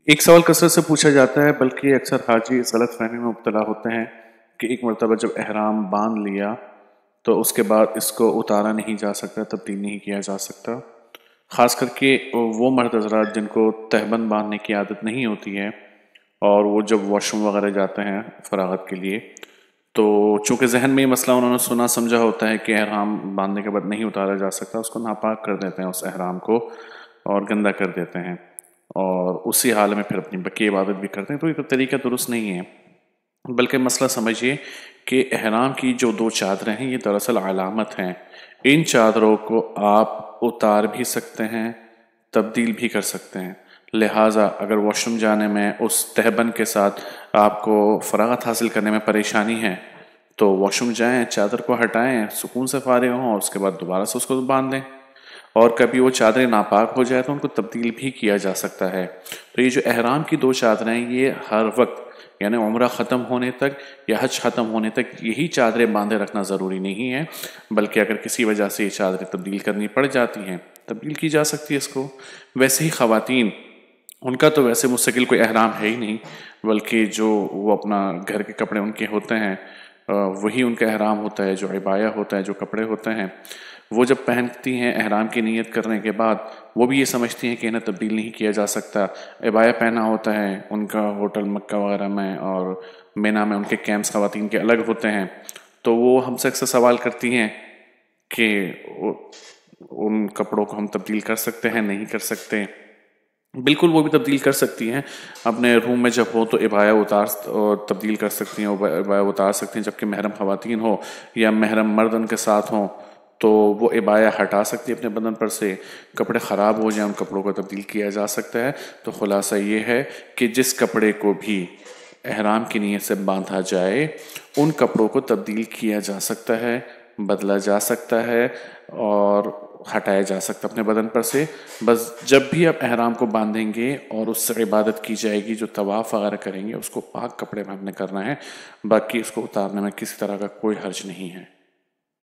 ایک سوال کثرت سے پوچھا جاتا ہے، بلکہ اکثر حاجی اس غلط فہمی میں مبتلا ہوتے ہیں کہ ایک مرتبہ جب احرام باندھ لیا تو اس کے بعد اس کو اتارا نہیں جا سکتا، تبدیل نہیں کیا جا سکتا۔ خاص کر کے وہ مرد حضرات جن کو تہبند باندھنے کی عادت نہیں ہوتی ہے اور وہ جب واش روم وغیرہ جاتے ہیں فراغت کے لیے، تو چونکہ ذہن میں یہ مسئلہ انہوں نے سنا سمجھا ہوتا ہے کہ احرام باندھنے کے بعد نہیں اتارا جا سکتا، اس کو ناپاک کر دیتے ہیں، اس احرام کو، اور گندا کر دیتے ہیں، اور اسی حال میں پھر اپنی بقیہ عبادت بھی کرتے ہیں۔ تو یہ تو طریقہ درست نہیں ہے، بلکہ مسئلہ سمجھیے کہ احرام کی جو دو چادریں ہیں یہ دراصل علامت ہیں۔ ان چادروں کو آپ اتار بھی سکتے ہیں، تبدیل بھی کر سکتے ہیں۔ لہٰذا اگر واش روم جانے میں اس تہبند کے ساتھ آپ کو فراغت حاصل کرنے میں پریشانی ہے تو واش روم جائیں، چادر کو ہٹائیں، سکون سے فارغ ہوں، اور اس کے بعد دوبارہ سے اس کو باندھ لیں۔ اور کبھی وہ چادریں ناپاک ہو جائے تو ان کو تبدیل بھی کیا جا سکتا ہے۔ تو یہ جو احرام کی دو چادریں ہیں یہ ہر وقت، یعنی عمرہ ختم ہونے تک یا حج ختم ہونے تک یہی چادریں باندھے رکھنا ضروری نہیں ہے، بلکہ اگر کسی وجہ سے یہ چادریں تبدیل کرنی پڑ جاتی ہیں تبدیل کی جا سکتی ہے اس کو۔ ویسے ہی خواتین، ان کا تو ویسے مستقل کوئی احرام ہے ہی نہیں، بلکہ جو وہ اپنا گھر کے کپڑے ان کے ہوتے ہیں وہی ان کا احرام ہوتا ہے، جو عبایا ہوتا ہے، جو کپڑے ہوتے ہیں وہ جب پہنتی ہیں احرام کی نیت کرنے کے بعد، وہ بھی یہ سمجھتی ہیں کہ انہیں تبدیل نہیں کیا جا سکتا۔ عبایا پہنا ہوتا ہے ان کا ہوٹل مکہ وغیرہ میں اور مینا میں، ان کے کیمپس خواتین کے الگ ہوتے ہیں، تو وہ ہم سے اکثر سوال کرتی ہیں کہ ان کپڑوں کو ہم تبدیل کر سکتے ہیں نہیں کر سکتے۔ بالکل وہ بھی تبدیل کر سکتی ہیں، اپنے روم میں جب ہو تو عبایا تبدیل کر سکتی ہیں، عبایا اتار سکتی ہیں، جبکہ محرم خواتین ہو یا محرم مرد ان کے ساتھ ہوں تو وہ عبایا ہٹا سکتی ہے اپنے بدن پر سے۔ کپڑے خراب ہو جائیں ان کپڑوں کو تبدیل کیا جا سکتا ہے۔ تو خلاصہ یہ ہے کہ جس کپڑے کو بھی احرام کی نیت سے باندھا جائے ان کپڑوں کو تبدیل کیا جا سکتا ہے، بدلا جا سکتا ہے اور ہٹایا جا سکتا ہے اپنے بدن پر سے۔ بس جب بھی آپ احرام کو باندھیں گے اور اس سے عبادت کی جائے گی، جو طواف وغیرہ کریں گے، اس کو پاک کپڑے میں ہم نے کرنا ہے، باقی اس کو اتارنے میں کسی طرح کا کوئی حرج نہیں ہے۔